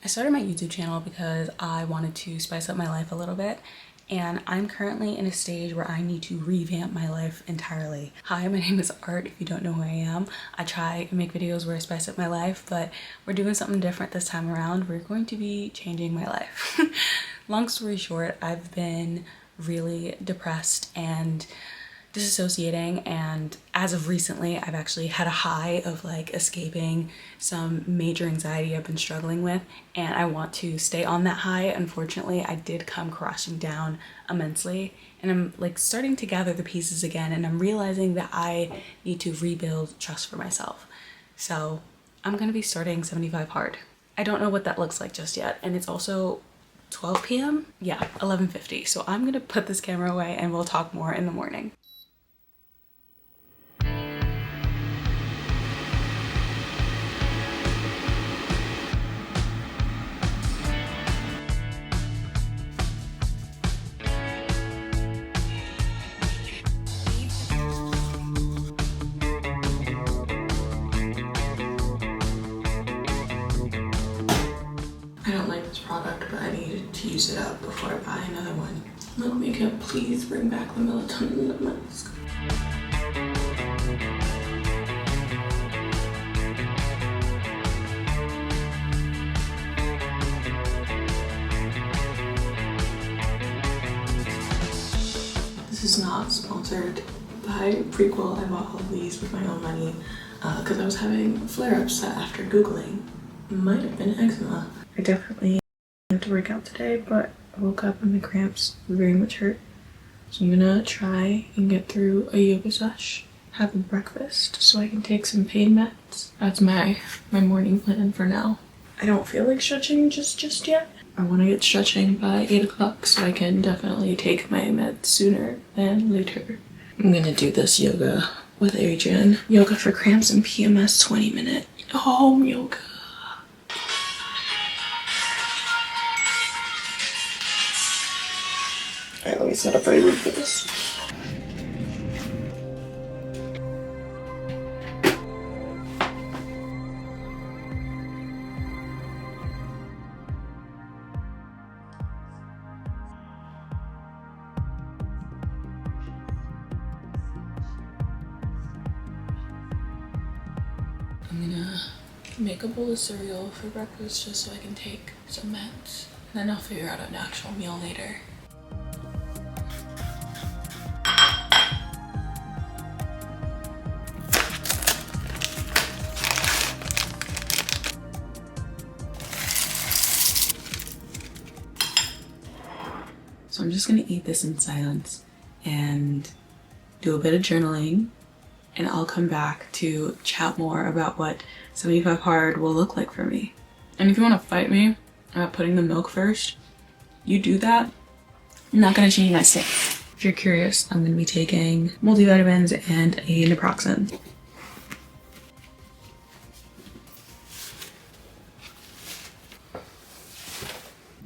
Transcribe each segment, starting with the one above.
I started my YouTube channel because I wanted to spice up my life a little bit, and I'm currently in a stage where I need to revamp my life entirely. Hi, my name is Art, if you don't know who I am. I try and make videos where I spice up my life, but we're doing something different this time around. We're going to be changing my life. Long story short, I've been really depressed and disassociating, and as of recently I've actually had a high of like escaping some major anxiety I've been struggling with, and I want to stay on that high. Unfortunately, I did come crashing down immensely, and I'm like starting to gather the pieces again, and I'm realizing that I need to rebuild trust for myself. So I'm gonna be starting 75 hard. I don't know what that looks like just yet, and it's also 12 p.m. Yeah, 11:50. So I'm gonna put this camera away and we'll talk more in the morning. I don't like this product, but I needed to use it up before I buy another one. Look, makeup, please bring back the melatonin lip mask. This is not sponsored by Prequel. I bought all of these with my own money because I was having flare-ups that after Googling might have been eczema. I definitely have to work out today, but I woke up and the cramps very much hurt. So I'm gonna try and get through a yoga sesh, have a breakfast so I can take some pain meds. That's my morning plan for now. I don't feel like stretching just yet. I want to get stretching by 8 o'clock so I can definitely take my meds sooner than later. I'm gonna do this yoga with Adrian. Yoga for cramps and PMS 20-minute home yoga. Alright, let me set up my room for this. I'm gonna make a bowl of cereal for breakfast just so I can take some meds. And then I'll figure out an actual meal later. So I'm just gonna eat this in silence and do a bit of journaling, and I'll come back to chat more about what 75 hard will look like for me. And if you want to fight me about putting the milk first, you do that. I'm not gonna change my stance. If you're curious, I'm gonna be taking multivitamins and a naproxen.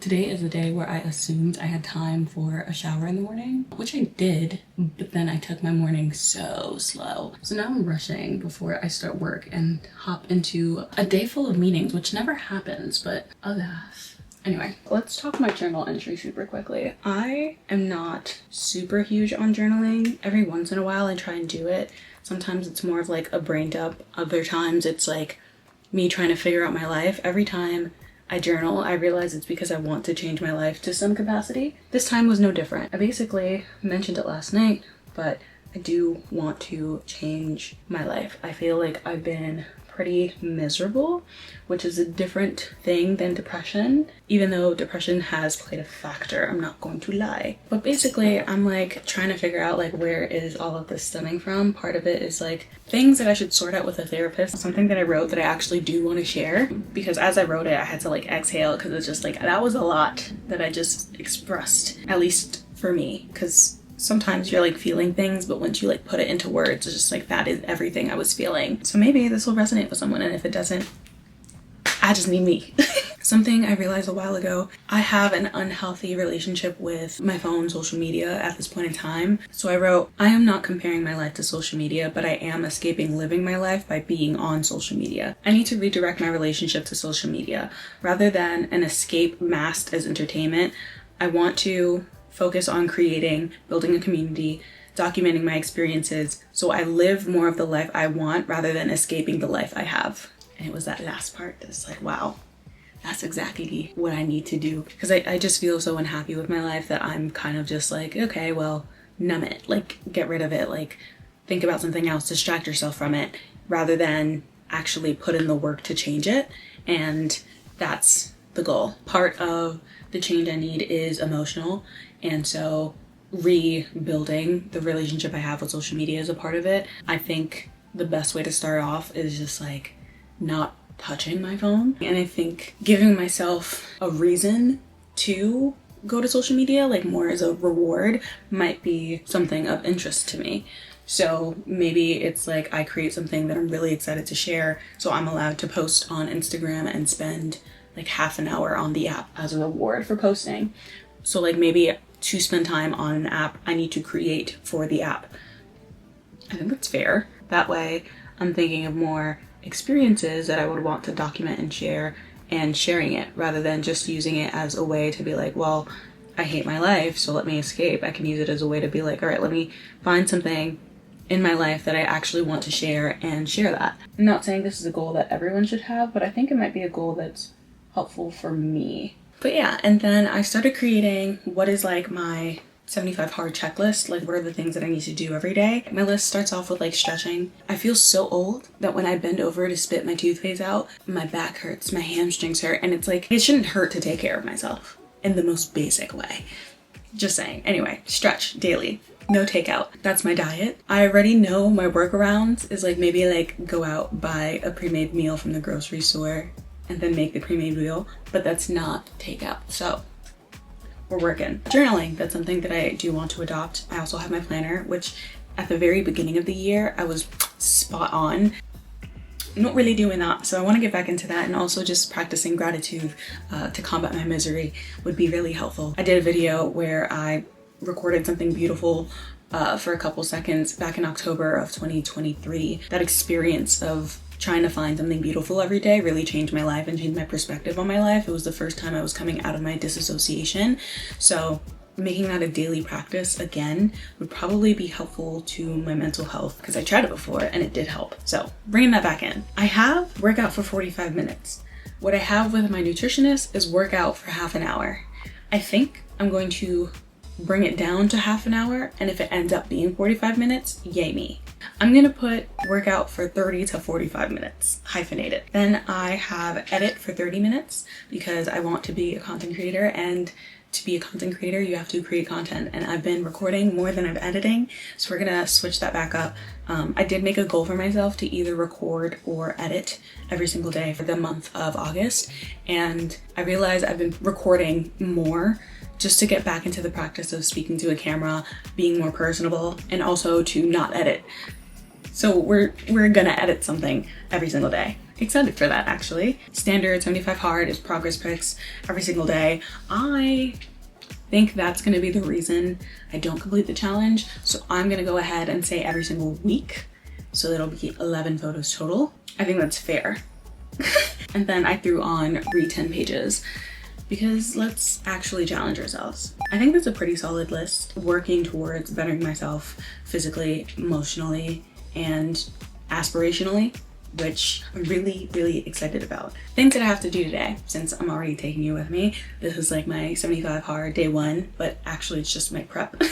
Today is a day where I assumed I had time for a shower in the morning, which I did, but then I took my morning so slow. So now I'm rushing before I start work and hop into a day full of meetings, which never happens, but alas. Anyway, let's talk my journal entry super quickly. I am not super huge on journaling. Every once in a while I try and do it. Sometimes it's more of like a brain dump. Other times it's like me trying to figure out my life. Every time I journal, I realize it's because I want to change my life to some capacity. This time was no different. I basically mentioned it last night, but I do want to change my life. I feel like I've been pretty miserable, which is a different thing than depression, even though depression has played a factor, I'm not going to lie. But basically, I'm like trying to figure out like where is all of this stemming from. Part of it is like things that I should sort out with a therapist. Something that I wrote that I actually do want to share, because as I wrote it, I had to like exhale because it's just like that was a lot that I just expressed, at least for me, because sometimes you're like feeling things, but once you like put it into words, it's just like that is everything I was feeling. So maybe this will resonate with someone, and if it doesn't, I just need me. Something I realized a while ago, I have an unhealthy relationship with my phone, social media at this point in time. So I wrote, I am not comparing my life to social media, but I am escaping living my life by being on social media. I need to redirect my relationship to social media. Rather than an escape masked as entertainment, I want to focus on creating, building a community, documenting my experiences so I live more of the life I want rather than escaping the life I have. And it was that last part that's like, wow. That's exactly what I need to do, because I just feel so unhappy with my life that I'm kind of just like, okay, well, numb it, like get rid of it, like think about something else, distract yourself from it, rather than actually put in the work to change it. And that's the goal. Part of the change I need is emotional, and so rebuilding the relationship I have with social media is a part of it. I think the best way to start off is just like not touching my phone. And I think giving myself a reason to go to social media, like more as a reward, might be something of interest to me. So maybe it's like I create something that I'm really excited to share, so I'm allowed to post on Instagram and spend like half an hour on the app as a reward for posting. So like maybe to spend time on an app, I need to create for the app. I think that's fair. That way I'm thinking of more experiences that I would want to document and share, and sharing it rather than just using it as a way to be like, well, I hate my life, so let me escape. I can use it as a way to be like, all right, let me find something in my life that I actually want to share and share that. I'm not saying this is a goal that everyone should have, but I think it might be a goal that's helpful for me. But yeah, and then I started creating what is like my 75 hard checklist, like what are the things that I need to do every day. My list starts off with like stretching. I feel so old that when I bend over to spit my toothpaste out, my back hurts, my hamstrings hurt, and it's like, it shouldn't hurt to take care of myself in the most basic way. Just saying. Anyway, stretch daily. No takeout. That's my diet. I already know my workarounds is like maybe like go out, buy a pre-made meal from the grocery store, and then make the pre-made meal, but that's not takeout. So we're working. Journaling, that's something that I do want to adopt. I also have my planner, which at the very beginning of the year, I was spot on. I'm not really doing that, so I want to get back into that, and also just practicing gratitude to combat my misery would be really helpful. I did a video where I recorded something beautiful for a couple seconds back in October of 2023. That experience of trying to find something beautiful every day really changed my life and changed my perspective on my life. It was the first time I was coming out of my disassociation. So making that a daily practice again would probably be helpful to my mental health, because I tried it before and it did help. So bringing that back in. I have workout for 45 minutes. What I have with my nutritionist is workout for half an hour. I think I'm going to bring it down to half an hour, and if it ends up being 45 minutes, yay me. I'm gonna put workout for 30 to 45 minutes, hyphenated. Then I have edit for 30 minutes because I want to be a content creator, and to be a content creator, you have to create content, and I've been recording more than I'm editing, so we're gonna switch that back up. I did make a goal for myself to either record or edit every single day for the month of August, and I realized I've been recording more just to get back into the practice of speaking to a camera, being more personable, and also to not edit. So we're gonna edit something every single day. Excited for that, actually. Standard 75 hard is progress pics every single day. I think that's gonna be the reason I don't complete the challenge. So I'm gonna go ahead and say every single week. So that'll be 11 photos total. I think that's fair. And then I threw on read 10 pages, because let's actually challenge ourselves. I think that's a pretty solid list, working towards bettering myself physically, emotionally, and aspirationally, which I'm really, really excited about. Things that I have to do today, since I'm already taking you with me. This is like my 75 hard day one, but actually it's just my prep.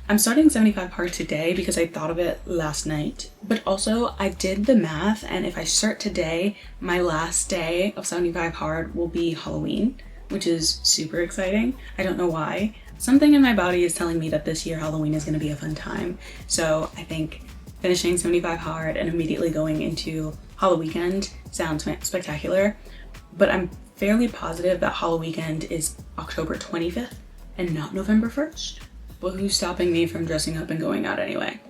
I'm starting 75 hard today because I thought of it last night, but also I did the math, and if I start today, my last day of 75 hard will be Halloween, which is super exciting. I don't know why. Something in my body is telling me that this year Halloween is gonna be a fun time. So I think finishing 75 hard and immediately going into Halloween weekend sounds spectacular, but I'm fairly positive that Halloween weekend is October 25th and not November 1st. But who's stopping me from dressing up and going out anyway?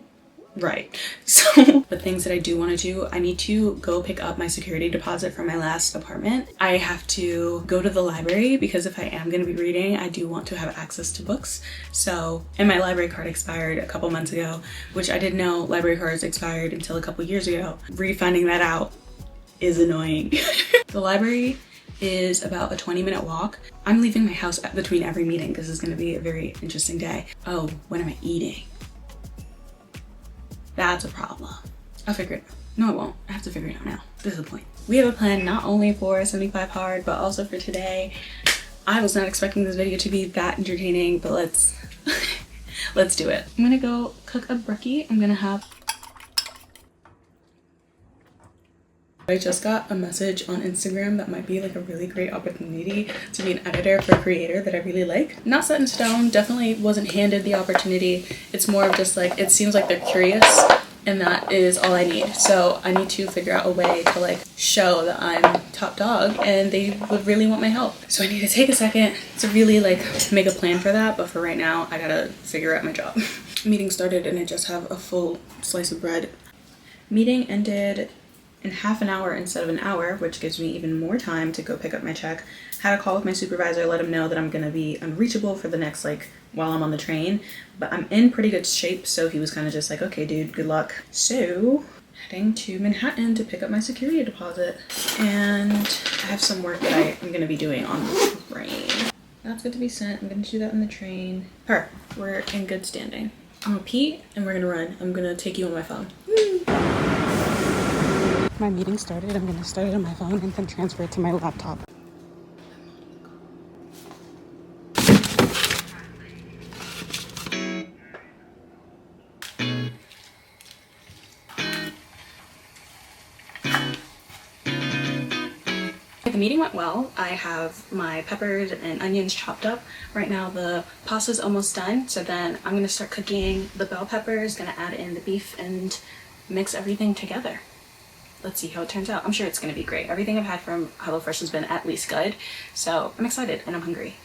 Right. So the things that I do want to do, I need to go pick up my security deposit from my last apartment. I have to go to the library because if I am going to be reading, I do want to have access to books. So, and my library card expired a couple months ago, which I didn't know library cards expired until a couple years ago. Refinding that out is annoying. The library is about a 20-minute walk. I'm leaving my house between every meeting. This is going to be a very interesting day. Oh, what am I eating? That's a problem. I'll figure it out. No, I won't. I have to figure it out now. This is the point. We have a plan not only for 75 hard, but also for today. I was not expecting this video to be that entertaining, but let's do it. I'm gonna go cook a brekkie. I'm gonna have... I just got a message on Instagram that might be like a really great opportunity to be an editor for a creator that I really like. Not set in stone, definitely wasn't handed the opportunity. It's more of just like, it seems like they're curious and that is all I need. So I need to figure out a way to like show that I'm top dog and they would really want my help. So I need to take a second to really like make a plan for that. But for right now, I gotta figure out my job. Meeting started and I just have a full slice of bread. Meeting ended in half an hour instead of an hour, which gives me even more time to go pick up my check. Had a call with my supervisor, let him know that I'm gonna be unreachable for the next like while I'm on the train, but I'm in pretty good shape, so he was kind of just like, okay dude, good luck. So heading to Manhattan to pick up my security deposit, and I have some work that I am gonna be doing on the train. That's good to be sent. I'm gonna do that on the train. We're in good standing. I'm gonna pee and we're gonna run. I'm gonna take you on my phone. Woo. My meeting started. I'm gonna start it on my phone and then transfer it to my laptop. The meeting went well. I have my peppers and onions chopped up. Right now the pasta's almost done, so then I'm gonna start cooking the bell peppers, gonna add in the beef and mix everything together. Let's see how it turns out. I'm sure it's gonna be great. Everything I've had from HelloFresh has been at least good, so I'm excited and I'm hungry.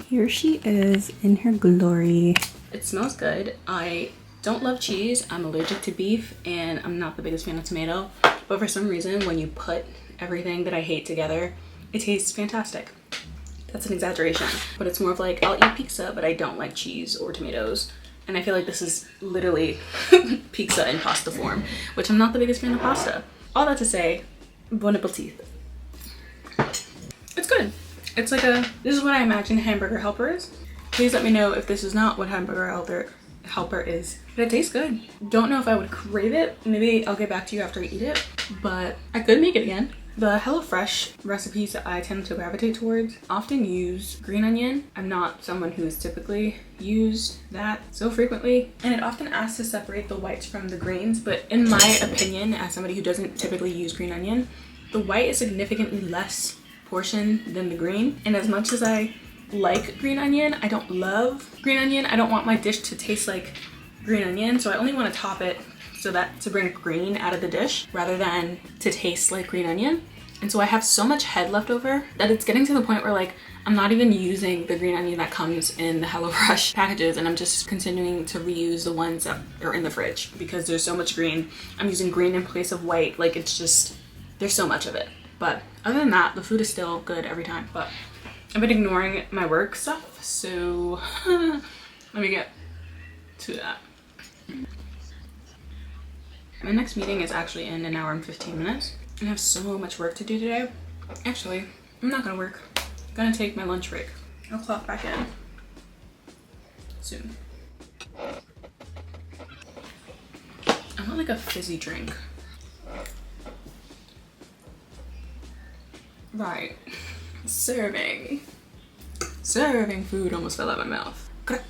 Here she is in her glory. It smells good. I don't love cheese. I'm allergic to beef and I'm not the biggest fan of tomato. But for some reason, when you put everything that I hate together, it tastes fantastic. That's an exaggeration. But it's more of like, I'll eat pizza, but I don't like cheese or tomatoes. And I feel like this is literally pizza in pasta form, which I'm not the biggest fan of pasta. All that to say, bon appetit. It's good. It's like this is what I imagine hamburger helper is. Please let me know if this is not what hamburger helper is. But it tastes good. Don't know if I would crave it. Maybe I'll get back to you after I eat it, but I could make it again. The HelloFresh recipes that I tend to gravitate towards often use green onion. I'm not someone who's typically used that so frequently, and it often asks to separate the whites from the greens, but in my opinion, as somebody who doesn't typically use green onion, the white is significantly less portion than the green. And as much as I like green onion, I don't love green onion. I don't want my dish to taste like green onion, so I only want to top it so that to bring green out of the dish rather than to taste like green onion. And so I have so much head left over that it's getting to the point where like I'm not even using the green onion that comes in the HelloFresh packages, and I'm just continuing to reuse the ones that are in the fridge because there's so much green. I'm using green in place of white. Like it's just, there's so much of it. But other than that, the food is still good every time. But I've been ignoring my work stuff, so let me get to that. My next meeting is actually in an hour and 15 minutes. I have so much work to do today. Actually, I'm not gonna work. I'm gonna take my lunch break. I'll clock back in soon. I want like a fizzy drink. Right. Serving food almost fell out of my mouth. I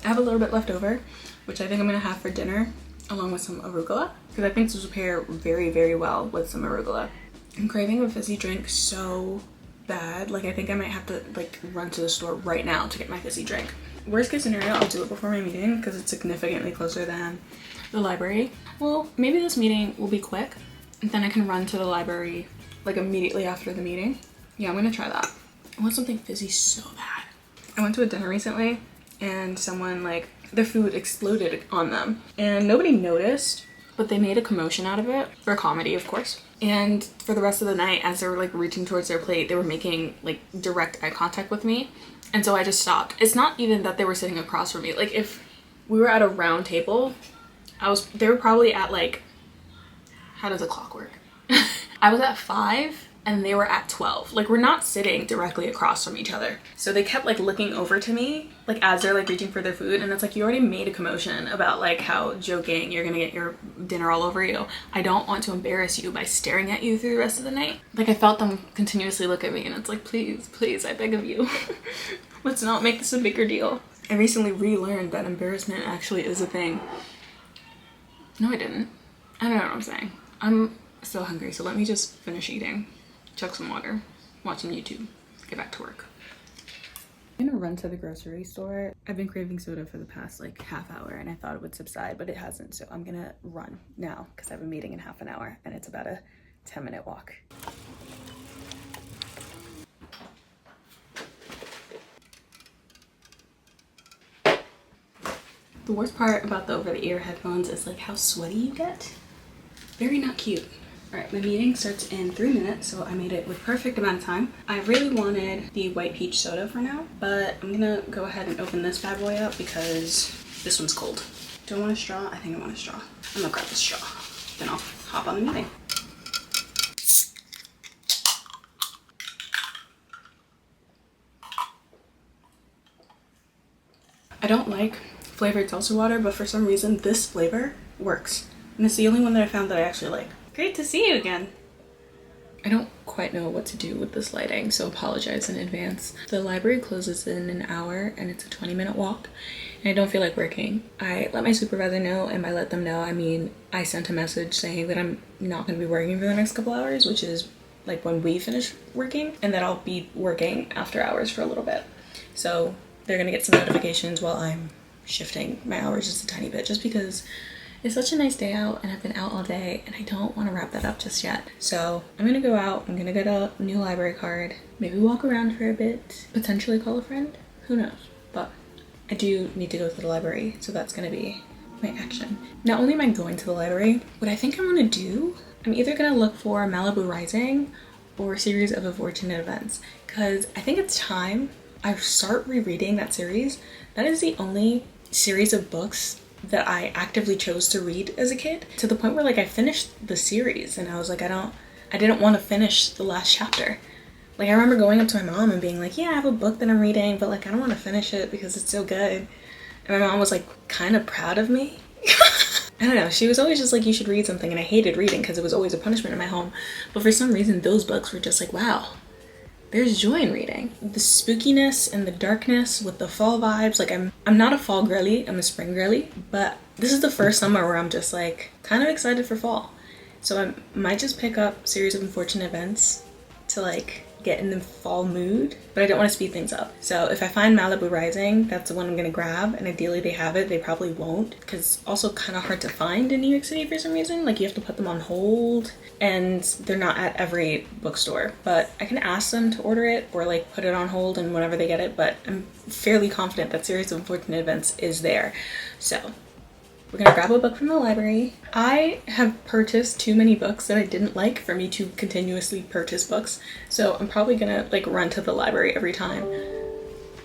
have a little bit left over, which I think I'm gonna have for dinner along with some arugula, because I think this will pair very, very well with some arugula. I'm craving a fizzy drink so bad. Like, I think I might have to like run to the store right now to get my fizzy drink. Worst case scenario, I'll do it before my meeting because it's significantly closer than the library. Well, maybe this meeting will be quick and then I can run to the library like immediately after the meeting. Yeah, I'm gonna try that. I want something fizzy so bad. I went to a dinner recently and someone, like, their food exploded on them and nobody noticed, but they made a commotion out of it for comedy, of course. And for the rest of the night, as they were like reaching towards their plate, they were making like direct eye contact with me. And so I just stopped. It's not even that they were sitting across from me. Like, if we were at a round table, they were probably at like, how does the clock work? I was at 5 and they were at 12. Like, we're not sitting directly across from each other. So they kept like looking over to me, like as they're like reaching for their food. And it's like, you already made a commotion about like how joking you're gonna get your dinner all over you. I don't want to embarrass you by staring at you through the rest of the night. Like, I felt them continuously look at me and it's like, please, please, I beg of you. Let's not make this a bigger deal. I recently relearned that embarrassment actually is a thing. No, I didn't. I don't know what I'm saying. I'm still hungry, so let me just finish eating. Chug some water, watch some YouTube, get back to work. I'm gonna run to the grocery store. I've been craving soda for the past like half hour and I thought it would subside, but it hasn't. So I'm gonna run now because I have a meeting in half an hour and it's about a 10-minute walk. The worst part about the over-the-ear headphones is like how sweaty you get. Very not cute. All right, my meeting starts in 3 minutes, so I made it with perfect amount of time. I really wanted the white peach soda for now, but I'm gonna go ahead and open this bad boy up because this one's cold. Do I want a straw? I think I want a straw. I'm gonna grab the straw, then I'll hop on the meeting. I don't like flavored seltzer water, but for some reason this flavor works. And it's the only one that I found that I actually like. Great to see you again. I don't quite know what to do with this lighting, so apologize in advance. The library closes in an hour and it's a 20-minute walk and I don't feel like working. I let my supervisor know, and by let them know, I mean I sent a message saying that I'm not going to be working for the next couple hours, which is like when we finish working, and that I'll be working after hours for a little bit. So they're going to get some notifications while I'm shifting my hours just a tiny bit, just because it's such a nice day out and I've been out all day and I don't want to wrap that up just yet. So I'm gonna go out, I'm gonna get a new library card, maybe walk around for a bit, potentially call a friend, who knows. But I do need to go to the library, so that's gonna be my action. Not only am I going to the library, what I think I'm gonna do, I'm either gonna look for Malibu Rising or Series of Unfortunate Events, because I think it's time I start rereading that series. That is the only series of books that I actively chose to read as a kid, to the point where like I finished the series and I was like, I didn't want to finish the last chapter. Like, I remember going up to my mom and being like, yeah, I have a book that I'm reading, but like I don't want to finish it because it's so good. And my mom was like kind of proud of me. I don't know, she was always just like, you should read something, and I hated reading because it was always a punishment in my home. But for some reason those books were just like, wow, there's joy in reading. The spookiness and the darkness with the fall vibes. Like, I'm not a fall girly, I'm a spring girly, but this is the first summer where I'm just like kind of excited for fall. So I might just pick up Series of Unfortunate Events to like get in the fall mood, but I don't want to speed things up. So if I find Malibu Rising, that's the one I'm gonna grab, and ideally they have it. They probably won't, because it's also kind of hard to find in New York City for some reason. Like, you have to put them on hold and they're not at every bookstore, but I can ask them to order it or like put it on hold and whenever they get it. But I'm fairly confident that Series of Unfortunate Events is there. So we're gonna grab a book from the library. I have purchased too many books that I didn't like for me to continuously purchase books. So I'm probably gonna like run to the library every time.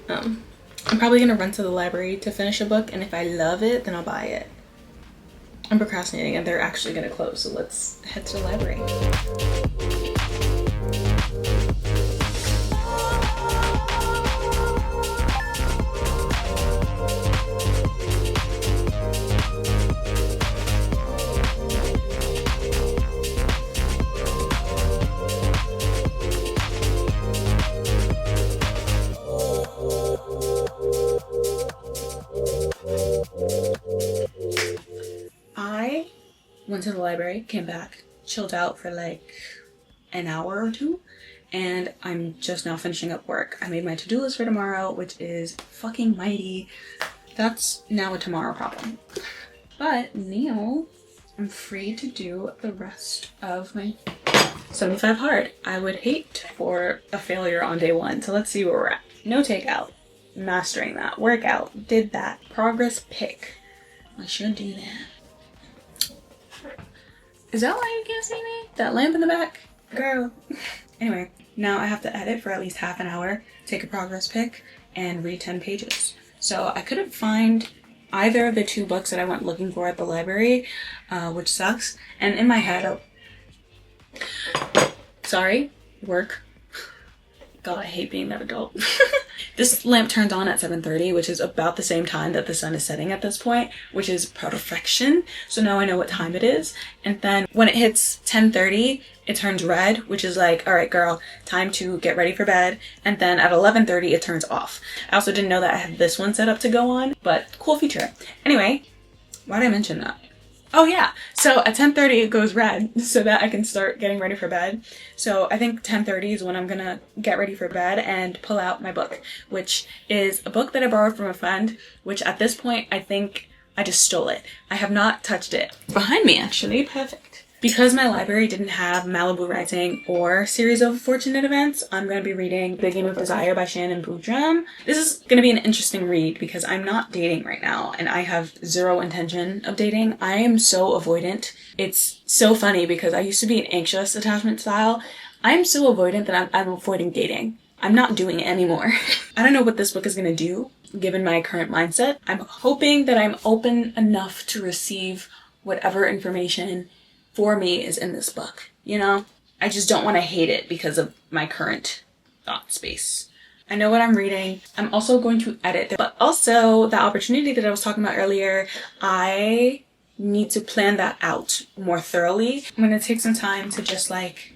I'm probably gonna run to the library to finish a book, and if I love it, then I'll buy it. I'm procrastinating and they're actually gonna close, so let's head to the library. went to the library, came back, chilled out for like an hour or two, and I'm just now finishing up work. I made my to-do list for tomorrow, which is fucking mighty. That's now a tomorrow problem. But now I'm free to do the rest of my 75 hard. I would hate for a failure on day one, so let's see where we're at. No takeout, mastering that, workout, did that, progress pick. I should do that. Is that why you can't see me? That lamp in the back? Girl. Anyway, now I have to edit for at least half an hour, take a progress pick, and read 10 pages. So I couldn't find either of the 2 books that I went looking for at the library, which sucks. And in my head, sorry, work. God, I hate being that adult. This lamp turns on at 7:30, which is about the same time that the sun is setting at this point, which is perfection. So now I know what time it is. And then when it hits 10:30, it turns red, which is like, all right, girl, time to get ready for bed. And then at 11:30, it turns off. I also didn't know that I had this one set up to go on, but cool feature. Anyway, why did I mention that? Oh yeah, so at 10:30 it goes red so that I can start getting ready for bed. So I think 10:30 is when I'm gonna get ready for bed and pull out my book, which is a book that I borrowed from a friend, which at this point I think I just stole it. I have not touched it. Behind me actually, perfect. Because my library didn't have Malibu Rising or Series of Fortunate Events, I'm going to be reading The Game of Desire by Shannon Boodram. This is going to be an interesting read because I'm not dating right now and I have zero intention of dating. I am so avoidant. It's so funny because I used to be an anxious attachment style. I'm so avoidant that I'm avoiding dating. I'm not doing it anymore. I don't know what this book is going to do given my current mindset. I'm hoping that I'm open enough to receive whatever information for me is in this book, you know? I just don't want to hate it because of my current thought space. I know what I'm reading. I'm also going to edit, but also the opportunity that I was talking about earlier, I need to plan that out more thoroughly. I'm going to take some time to just like...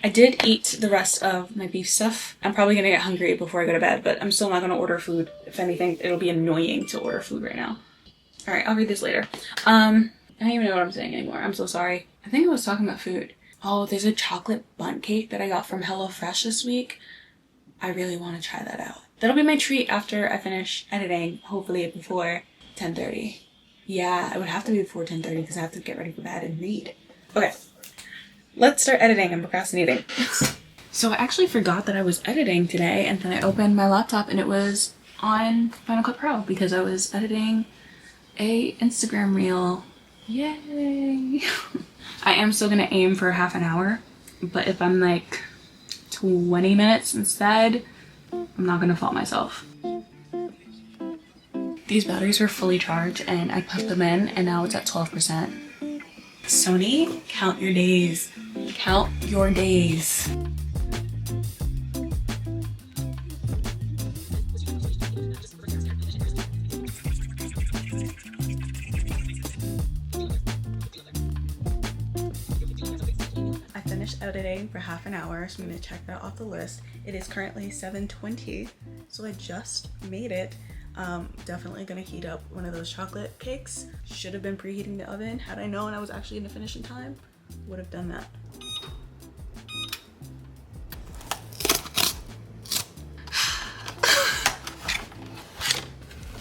I did eat the rest of my beef stuff. I'm probably going to get hungry before I go to bed, but I'm still not going to order food. If anything, it'll be annoying to order food right now. All right, I'll read this later. I don't even know what I'm saying anymore. I'm so sorry. I think I was talking about food. Oh, there's a chocolate bundt cake that I got from HelloFresh this week. I really want to try that out. That'll be my treat after I finish editing, hopefully before 10:30. Yeah, it would have to be before 10:30 because I have to get ready for bed and read. Okay, let's start editing. I'm procrastinating. So I actually forgot that I was editing today, and then I opened my laptop and it was on Final Cut Pro because I was editing a Instagram reel. Yay! I am still gonna aim for half an hour, but if I'm like 20 minutes instead, I'm not gonna fault myself. These batteries were fully charged and I put them in and now it's at 12%. Sony, count your days. Count your days. Editing for half an hour, so I'm going to check that off the list. It is currently 7:20, so I just made it. Definitely going to heat up one of those chocolate cakes. Should have been preheating the oven. Had I known I was actually going to finish in time, would have done that.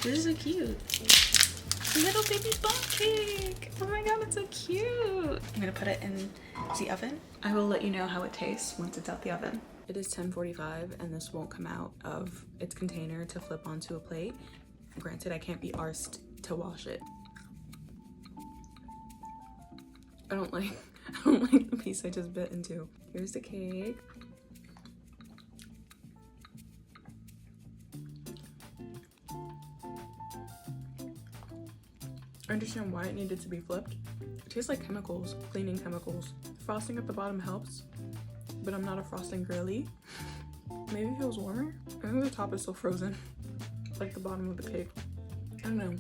This is so cute. Little baby bundt cake. Oh my god, it's so cute. I'm gonna put it in the oven. I will let you know how it tastes once it's out the oven. It is 10:45 and this won't come out of its container to flip onto a plate. Granted, I can't be arsed to wash it. I don't like the piece I just bit into. Here's the cake. I understand why it needed to be flipped. It tastes like chemicals, cleaning chemicals. Frosting at the bottom helps, but I'm not a frosting girly. Maybe if it was warmer? I think the top is still frozen, like the bottom of the cake. I don't know.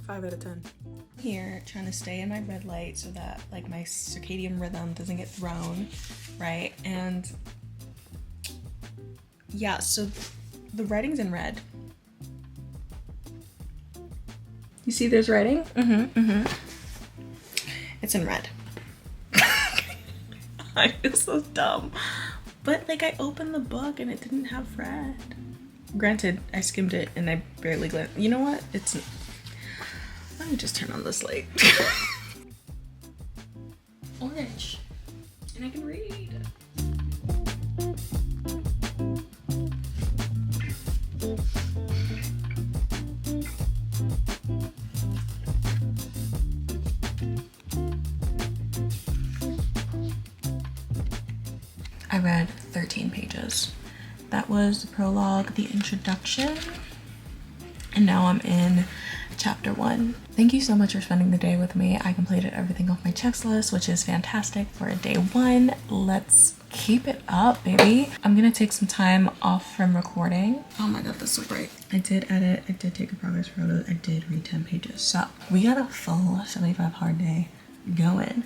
5 out of 10. Here, trying to stay in my red light so that like my circadian rhythm doesn't get thrown, right? And yeah, so the writing's in red. You see there's writing? It's in red. I feel so dumb. But like I opened the book and it didn't have red. Granted, I skimmed it and I barely glanced. You know what? Let me just turn on this light. Orange. And I can read. I read 13 pages. That was the prologue, the introduction, and now I'm in chapter 1. Thank you so much for spending the day with me. I completed everything off my checklist, which is fantastic for a day 1. Let's keep it up, baby. I'm gonna take some time off from recording. Oh my god, that's so bright. I did edit, I did take a progress photo, I did read 10 pages. So we got a full 75 hard day going,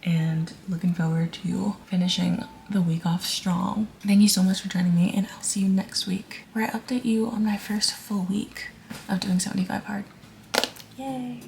and looking forward to finishing the week off strong. Thank you so much for joining me, and I'll see you next week where I update you on my first full week of doing 75 hard. Yay!